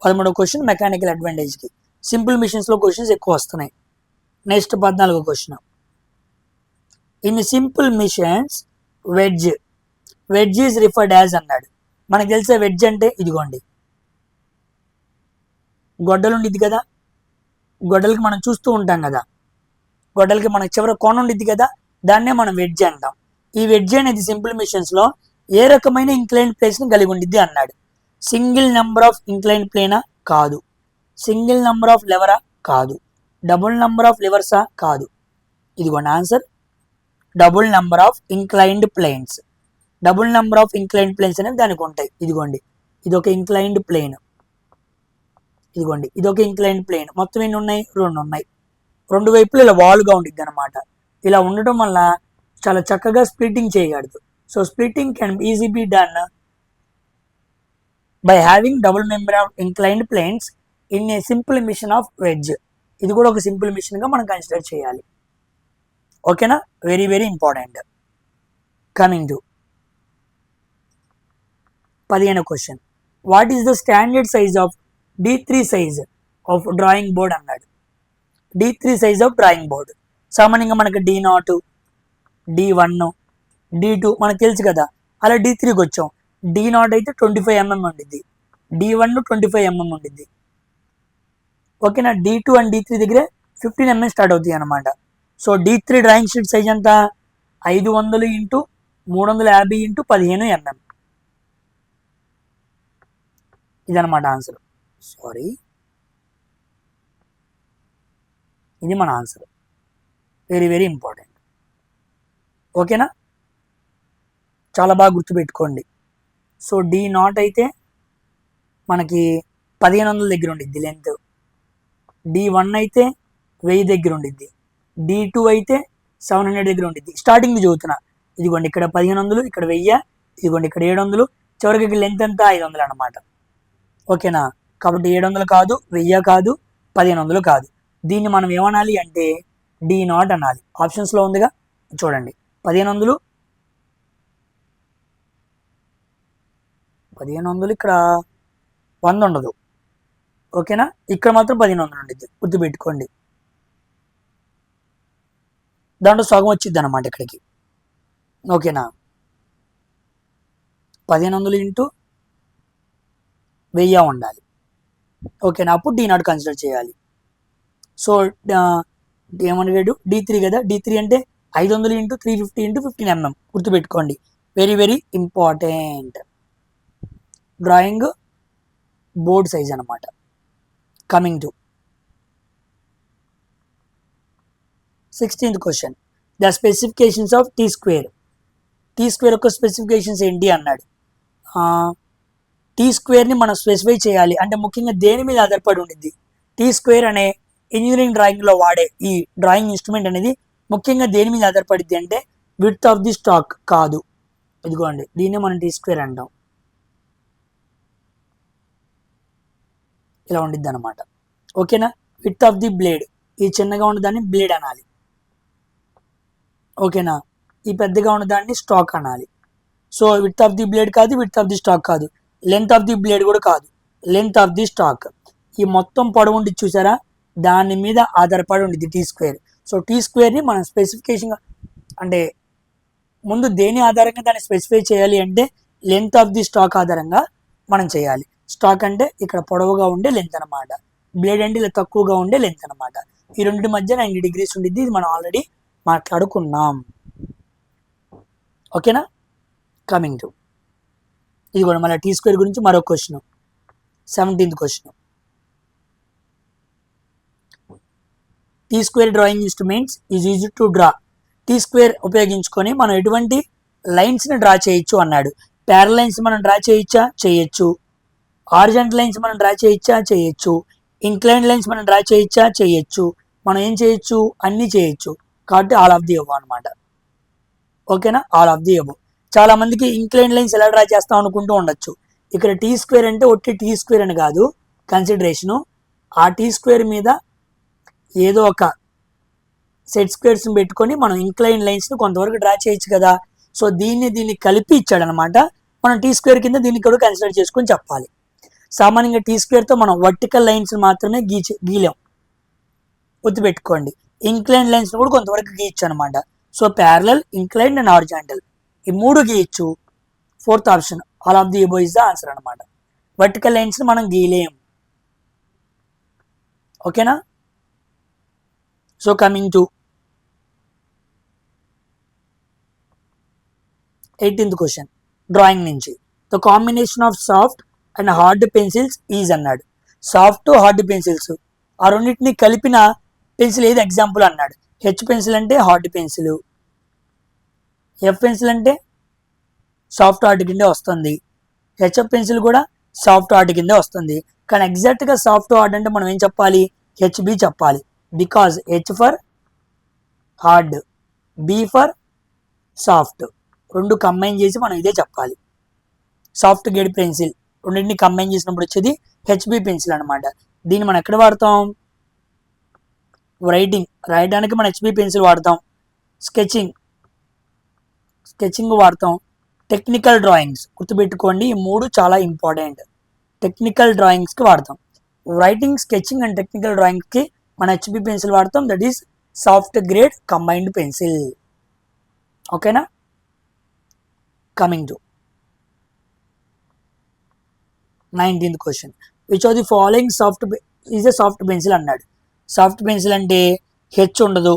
13వ క్వశ్చన్ మెకానికల్ అడ్వాంటేజ్కి. సింపుల్ మిషన్స్లో క్వశ్చన్స్ ఎక్కువ వస్తున్నాయి. నెక్స్ట్ 14వ question, in simple machines wedge is referred as అన్నాడు. మనకు తెలిసే వెడ్జ్ అంటే ఇదిగోండి, గొడ్డలు ఉండిద్ది కదా, గొడ్డలకి మనం చూస్తూ ఉంటాం కదా, గొడ్డలకి మనకి చివర కోణ ఉండిద్ది కదా, దాన్నే మనం వెడ్జ్ అంటాం. ఈ వెడ్జ్ అనేది సింపుల్ మిషన్స్లో ఏ రకమైన ఇంక్లైన్ ప్లేస్ని కలిగి ఉండిద్ది అన్నాడు. సింగిల్ నెంబర్ ఆఫ్ ఇంక్లైన్ ప్లేనా? కాదు. సింగిల్ నెంబర్ ఆఫ్ లెవరా? కాదు. డబుల్ నెంబర్ ఆఫ్ లివర్సా? కాదు. ఇదిగోండి answer, double number of inclined planes. Double number of inclined planes అనేవి దానికి ఉంటాయి. ఇదిగోండి, ఇదొక ఇంక్లైన్డ్ ప్లేన్, ఇదిగోండి ఇదొక ఇంక్లైన్డ్ ప్లేన్. మొత్తం ఎన్ని ఉన్నాయి? 2 ఉన్నాయి. 2 వైపులు ఇలా వాల్గా ఉండిద్ది అనమాట. ఇలా ఉండటం వల్ల చాలా చక్కగా స్ప్లిట్టింగ్ చేయగలదు. So splitting can easy be done by having double member of inclined planes in a simple machine of wedge. ఇది కూడా ఒక సింపుల్ మిషన్గా మనం కన్సిడర్ చేయాలి. ఓకేనా, very very important. Coming to 15వ question, what is the standard size of D3 size of drawing board అన్నాడు. D3 size of drawing board సామాన్యంగా మనకు D0, D1, D2 మనకు తెలుసు కదా. అలా D3కి వచ్చాం. D0 అయితే 25 mm ఉండిద్ది, D1 25 mm ఉండిద్ది. ఓకేనా, D2 అండ్ D3 దగ్గర 15 mm స్టార్ట్ అవుతాయి అనమాట. So D3 drawing sheet size అంతా 500 × 350 × 15 mm. ఇదనమాట ఆన్సర్. సారీ, ఇది మన ఆన్సర్. Very very important. ఓకేనా, చాలా బాగా గుర్తుపెట్టుకోండి. సో D0 అయితే మనకి 1500 దగ్గర ఉండిద్ది లెంత్, D1 అయితే 1000 దగ్గర ఉండిద్ది, D2 అయితే 700 దగ్గర ఉండిద్ది. స్టార్టింగ్ చదువుతున్నా, ఇదిగోండి ఇక్కడ 1500, ఇక్కడ 1000, ఇదిగోండి ఇక్కడ 700, చివరికి లెంత్ అంతా 500 అనమాట. ఓకేనా, కాబట్టి 700 కాదు, 1000 కాదు, 1500 కాదు. దీన్ని మనం ఏమనాలి అంటే D0 అనాలి. ఆప్షన్స్లో ఉందిగా చూడండి, 1500 ఇక్కడ 100 ఉండదు. ఓకేనా, ఇక్కడ మాత్రం 1500 ఉండిద్ది, గుర్తుపెట్టుకోండి. దాంట్లో సగం వచ్చిద్ది అనమాట ఇక్కడికి. ఓకేనా, 1500 × 1000 ఉండాలి. ఓకేనా, అప్పుడు D0 కన్సిడర్ చేయాలి. సో ఏమన్నాడు? D3 కదా, D3 అంటే 500 × 350 × 15 mm, గుర్తుపెట్టుకోండి. Very very important. Drawing board size అనమాట. Coming to 16th question, the specifications of T square. T square యొక్క స్పెసిఫికేషన్స్ ఏంటి అన్నాడు. T స్క్వేర్ని మనం స్పెసిఫై చేయాలి అంటే ముఖ్యంగా దేని మీద ఆధారపడి ఉండిద్ది? T స్క్వేర్ అనే ఇంజనీరింగ్ డ్రాయింగ్లో వాడే ఈ డ్రాయింగ్ ఇన్స్ట్రుమెంట్ అనేది ముఖ్యంగా దేని మీద ఆధారపడిద్ది అంటే విడ్త్ ఆఫ్ ది స్టాక్ కాదు. ఇదిగోండి, దీన్నే మనం T స్క్వేర్ అంటాం. ఇలా ఉండిద్ది అనమాట. ఓకేనా, విడ్త్ ఆఫ్ ది బ్లేడ్, ఈ చిన్నగా ఉన్నదాన్ని బ్లేడ్ అనాలి. ఓకేనా, ఈ పెద్దగా ఉన్నదాన్ని స్టాక్ అనాలి. So width of the blade కాదు, విడ్త్ ఆఫ్ ది స్టాక్ కాదు, లెంత్ ఆఫ్ ది బ్లేడ్ కూడా కాదు, లెంత్ ఆఫ్ ది స్టాక్. ఈ మొత్తం పొడవు ఉండి చూసారా, దాని మీద ఆధారపడి ఉండిద్ది T స్క్వేర్. సో T స్క్వేర్ని మనం స్పెసిఫికేషన్ అంటే ముందు దేని ఆధారంగా దాన్ని స్పెసిఫై చేయాలి అంటే లెంత్ ఆఫ్ ది స్టాక్ ఆధారంగా మనం చేయాలి. స్టాక్ అంటే ఇక్కడ పొడవుగా ఉండే లెంత్ అనమాట, బ్లేడ్ అంటే ఇలా తక్కువగా ఉండే లెంత్ అనమాట. ఈ రెండింటి మధ్య 90 degrees ఉండిద్ది. ఇది మనం ఆల్రెడీ మాట్లాడుకున్నాం. ఓకేనా, కమింగ్ టు ఇది కూడా మళ్ళీ T స్క్వేర్ గురించి మరో question. 17th question, T square drawing instruments is use to draw. T square ఉపయోగించుకొని మనం ఎటువంటి లైన్స్ని డ్రా చేయొచ్చు అన్నాడు. ప్యారల్ లైన్స్ మనం డ్రా చేయొచ్చా? చేయొచ్చు. హారిజాంటల్ లైన్స్ మనం డ్రా చేయొచ్చా? చేయొచ్చు. ఇంక్లైన్డ్ లైన్స్ మనం డ్రా చేయొచ్చా? చేయొచ్చు. మనం ఏం చేయొచ్చు? అన్నీ చేయొచ్చు. కాబట్టి ఆల్ ఆఫ్ ది అబోవ్ అనమాట. ఓకేనా? All of the above. చాలా మందికి ఇంక్లైన్డ్ లైన్స్ ఎలా డ్రా చేస్తాం అనుకుంటూ ఉండొచ్చు. ఇక్కడ టీ స్క్వేర్ అంటే ఒట్టి టీ స్క్వేర్ అని కాదు కన్సిడరేషను. ఆ టీ స్క్వేర్ మీద ఏదో ఒక సెట్ స్క్వేర్స్ని పెట్టుకొని మనం ఇంక్లైన్ లైన్స్ని కొంతవరకు డ్రా చేయొచ్చు కదా. సో దీన్ని కలిపి ఇచ్చాడనమాట. మనం టీ స్క్వేర్ కింద దీన్ని కూడా కన్సిడర్ చేసుకొని చెప్పాలి. సామాన్యంగా టీ స్క్వేర్తో మనం వర్టికల్ లైన్స్ మాత్రమే గీలేం, గుర్తుపెట్టుకోండి. ఇంక్లైన్ లైన్స్ కూడా కొంతవరకు గీయచ్చు అనమాట. So parallel, inclined and horizontal ఈ మూడు గీయచ్చు. Fourth option all of the above is the answer అనమాట. వర్టికల్ లైన్స్ మనం గీయలేం. ఓకేనా? So coming to 18th question drawing నుంచి. The combination of soft and hard pencils is అన్నాడు. సాఫ్ట్ హార్డ్ పెన్సిల్స్ ఆ రెండింటిని కలిపిన పెన్సిల్ ఏది ఎగ్జాంపుల్ అన్నాడు. హెచ్ పెన్సిల్ అంటే హార్డ్ పెన్సిల్, ఎఫ్ పెన్సిల్ అంటే సాఫ్ట్ హార్డ్ కిందే వస్తుంది, హెచ్ఎఫ్ పెన్సిల్ కూడా సాఫ్ట్ హార్డ్ కిందే వస్తుంది. కానీ ఎగ్జాక్ట్గా సాఫ్ట్ హార్డ్ అంటే మనం ఏం చెప్పాలి? హెచ్బి చెప్పాలి. Because H for hard, B for soft, రెండు కంబైన్ చేసి మనం ఇదే చెప్పాలి. సాఫ్ట్ గ్రేడ్ పెన్సిల్ రెండింటిని కంబైన్ చేసినప్పుడు వచ్చేది హెచ్బి పెన్సిల్ అనమాట. దీన్ని మనం ఎక్కడ వాడతాం? రాయడానికి మనం హెచ్బి పెన్సిల్ వాడతాం. స్కెచింగ్ వాడతాం. టెక్నికల్ డ్రాయింగ్స్ గుర్తుపెట్టుకోండి, ఈ మూడు చాలా ఇంపార్టెంట్. టెక్నికల్ డ్రాయింగ్స్కి వాడతాం. రైటింగ్, స్కెచింగ్ అండ్ టెక్నికల్ డ్రాయింగ్స్కి మనం హెచ్బి పెన్సిల్ వాడతాం. That is soft grade combined pencil. ఓకేనా? Coming to 19th question. Which of the following is a soft pencil అన్నాడు. సాఫ్ట్ పెన్సిల్ అంటే హెచ్ ఉండదు.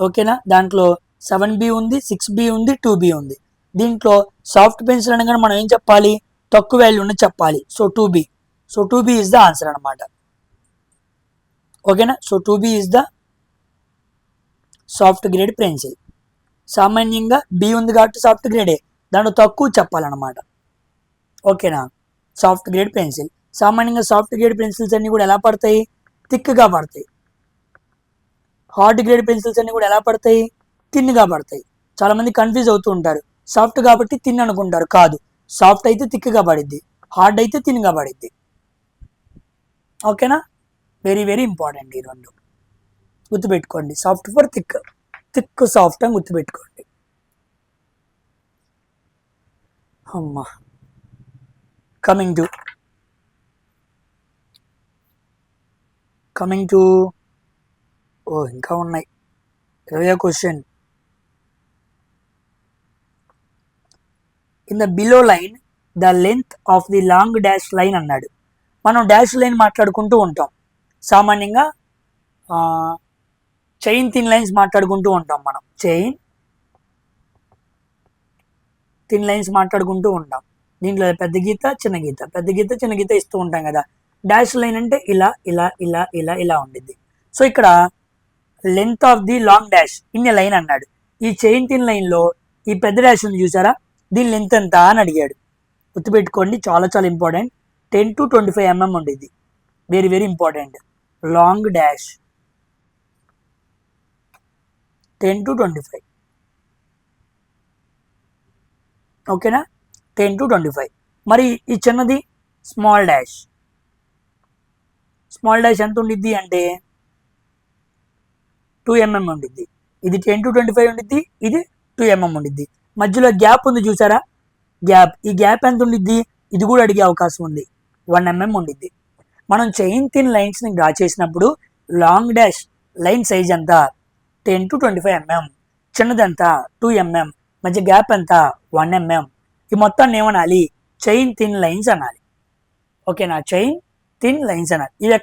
ఓకేనా? దాంట్లో 7B ఉంది, 6B ఉంది, 2B ఉంది. దీంట్లో సాఫ్ట్ పెన్సిల్ అనగానే మనం ఏం చెప్పాలి? తక్కువ వాల్యూ ఉన్నది చెప్పాలి. So 2B. So 2B is the answer అనమాట. ఓకేనా? So 2B is the soft grade pencil. సామాన్యంగా బి ఉంది కాబట్టి సాఫ్ట్ గ్రేడే, దాంట్లో తక్కువ చెప్పాలన్నమాట. ఓకేనా? Soft grade pencil. సామాన్యంగా సాఫ్ట్ గ్రేడ్ పెన్సిల్స్ అన్ని కూడా ఎలా పడతాయి? థిక్గా పడతాయి. హార్డ్ గ్రేడ్ పెన్సిల్స్ అన్ని కూడా ఎలా పడతాయి? థిన్గా పడతాయి. చాలా మంది కన్ఫ్యూజ్ అవుతూ ఉంటారు. సాఫ్ట్ కాబట్టి థిన్ అనుకుంటారు. కాదు, సాఫ్ట్ అయితే థిక్గా పడిద్ది, హార్డ్ అయితే థిన్గా పడిద్ది. ఓకేనా? వెరీ వెరీ ఇంపార్టెంట్ ఈ రెండు గుర్తుపెట్టుకోండి. Soft for thick, thick soft అని గుర్తుపెట్టుకోండి. అమ్మా. కమింగ్ టు ఇంకా ఉన్నాయి. 20వ question. In the below line the length of the long dash line అన్నాడు. మనం డాష్ లైన్ మాట్లాడుకుంటూ ఉంటాం. సామాన్యంగా చైన్ థిన్ లైన్స్ మాట్లాడుకుంటూ ఉంటాం. మనం చైన్ థిన్ లైన్స్ మాట్లాడుకుంటూ ఉంటాం. దీంట్లో పెద్ద గీత, చిన్న గీత, పెద్ద గీత, చిన్న గీత ఇస్తూ ఉంటాం కదా. డాష్ లైన్ అంటే ఇలా ఇలా ఇలా ఇలా ఇలా ఉండిద్ది. సో ఇక్కడ length of the long dash in a line అన్నాడు. ఈ చైన్ థిన్ లైన్లో ఈ పెద్ద డాష్ ఉంది చూసారా, దీని లెంత్ ఎంత అని అడిగాడు. గుర్తుపెట్టుకోండి, చాలా చాలా ఇంపార్టెంట్. 10 to 25 mm ఉండిద్ది. Very very important. Long dash 10 to 25. ఓకేనా? 10 to 25. మరి ఈ చిన్నది స్మాల్ డాష్. స్మాల్ డాష్ ఎంత ఉండిద్ది అంటే 2 mm ఉండిద్ది. ఇది 10 to 25 ఉండిద్ది, ఇది 2 mm ఉండిద్ది. మధ్యలో గ్యాప్ ఉంది చూసారా, గ్యాప్. ఈ గ్యాప్ ఎంత ఉండిద్ది? ఇది కూడా అడిగే అవకాశం ఉంది. 1 mm ఉండిద్ది. మనం చైన్ థిన్ లైన్స్ని డ్రా చేసినప్పుడు లాంగ్ డాష్ లైన్ సైజ్ ఎంత? 10 to 25 mm. చిన్నదంతా 2 mm. మధ్య గ్యాప్ ఎంత? 1 mm. ఈ మొత్తాన్ని ఏమనాలి? చైన్ థిన్ లైన్స్ అనాలి. ఓకేనా? చైన్ థిన్ లైన్స్ అనాలి. ఇవి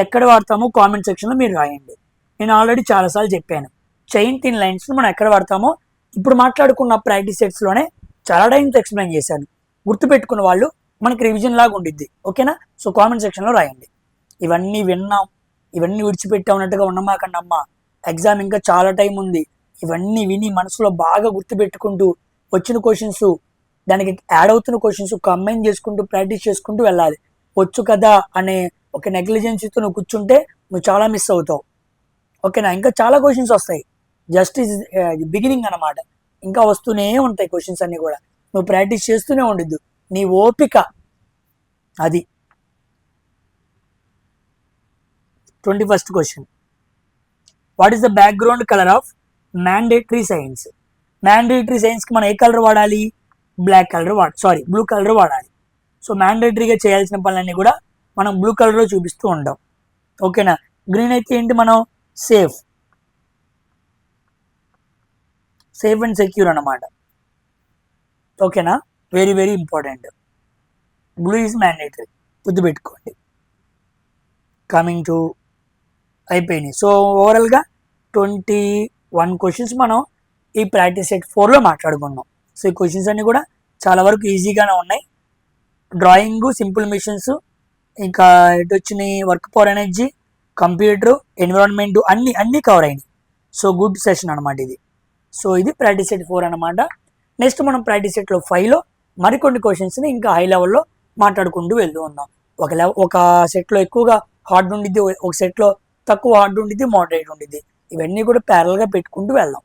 ఎక్కడ వాడతామో కామెంట్ సెక్షన్లో మీరు రాయండి. నేను ఆల్రెడీ చాలాసార్లు చెప్పాను. చైన్ థిన్ లైన్స్ మనం ఎక్కడ వాడతామో ఇప్పుడు మాట్లాడుకున్న ప్రాక్టీస్ సెట్స్లోనే చాలా టైమ్స్ ఎక్స్ప్లెయిన్ చేశాను. గుర్తుపెట్టుకున్న వాళ్ళు మనకి రివిజన్ లాగా ఉండిద్ది. ఓకేనా? సో కామెంట్ సెక్షన్లో రాయండి. ఇవన్నీ విన్నాం, ఇవన్నీ విడిచిపెట్టా ఉన్నట్టుగా ఉన్నమాకండి అమ్మ, ఎగ్జామ్ ఇంకా చాలా టైం ఉంది. ఇవన్నీ విని మనసులో బాగా గుర్తుపెట్టుకుంటూ వచ్చిన క్వశ్చన్స్, దానికి యాడ్ అవుతున్న క్వశ్చన్స్ కంబైన్ చేసుకుంటూ ప్రాక్టీస్ చేసుకుంటూ వెళ్ళాలి. వచ్చు కదా అనే ఒక నెగ్లిజెన్సీతో నువ్వు కూర్చుంటే నువ్వు చాలా మిస్ అవుతావు. ఓకేనా? ఇంకా చాలా క్వశ్చన్స్ వస్తాయి. జస్ట్ ఇస్ బిగినింగ్ అనమాట. ఇంకా వస్తూనే ఉంటాయి క్వశ్చన్స్ అన్ని కూడా. నువ్వు ప్రాక్టీస్ చేస్తూనే ఉండిద్దు. నీ ఓపిక అది. 21st question, what is the background colour of mandatory signs? Mandatory సైన్స్కి మనం ఏ కలర్ వాడాలి? బ్లూ కలర్ వాడాలి. సో మ్యాండేటరీగా చేయాల్సిన పనులన్నీ కూడా మనం బ్లూ కలర్లో చూపిస్తూ ఉంటాం. ఓకేనా? గ్రీన్ అయితే ఏంటి? మనం సేఫ్ అండ్ సెక్యూర్ అన్నమాట. ఓకేనా? Very very important. Blue is mandatory, గుర్తుపెట్టుకోండి. కమింగ్ టు అయిపోయినాయి. సో ఓవరాల్గా 21 క్వశ్చన్స్ మనం ఈ ప్రాక్టీస్ సెట్ 4లో మాట్లాడుకున్నాం. సో ఈ క్వశ్చన్స్ అన్ని కూడా చాలా వరకు ఈజీగానే ఉన్నాయి. డ్రాయింగ్, సింపుల్ మిషన్స్, ఇంకా ఇటు వచ్చినాయి work power energy, computer, environment అన్నీ కవర్ అయినాయి. సో గుడ్ సెషన్ అనమాట ఇది. సో ఇది ప్రాక్టీస్ సెట్ 4 అనమాట. నెక్స్ట్ మనం ప్రాక్టీస్ సెట్లో 5లో మరికొన్ని క్వశ్చన్స్ని ఇంకా హై లెవెల్లో మాట్లాడుకుంటూ వెళ్తూ ఉందాం. ఒక సెట్లో ఎక్కువగా హార్డ్ ఉండిద్ది, ఒక సెట్లో తక్కువ హార్డ్ ఉండిద్ది, మోడరేట్ ఉండిద్ది. ఇవన్నీ కూడా ప్యారల్గా పెట్టుకుంటూ వెళ్దాం.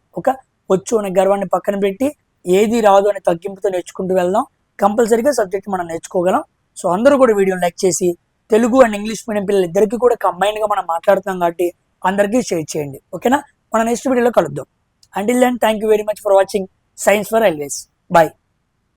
వచ్చు అనే గర్వాన్ని పక్కన పెట్టి ఏది రాదు అనే తగ్గింపుతో నేర్చుకుంటూ వెళ్దాం. కంపల్సరీగా సబ్జెక్ట్ మనం నేర్చుకోగలం. సో అందరూ కూడా వీడియోని లైక్ చేసి, తెలుగు అండ్ ఇంగ్లీష్ మీడియం పిల్లలు ఇద్దరికి కూడా కంబైన్డ్గా మనం మాట్లాడుతున్నాం కాబట్టి అందరికీ షేర్ చేయండి. ఓకేనా? మన నెక్స్ట్ వీడియోలో కలుద్దాం. Until then, thank you very much for watching Science for Always. Bye.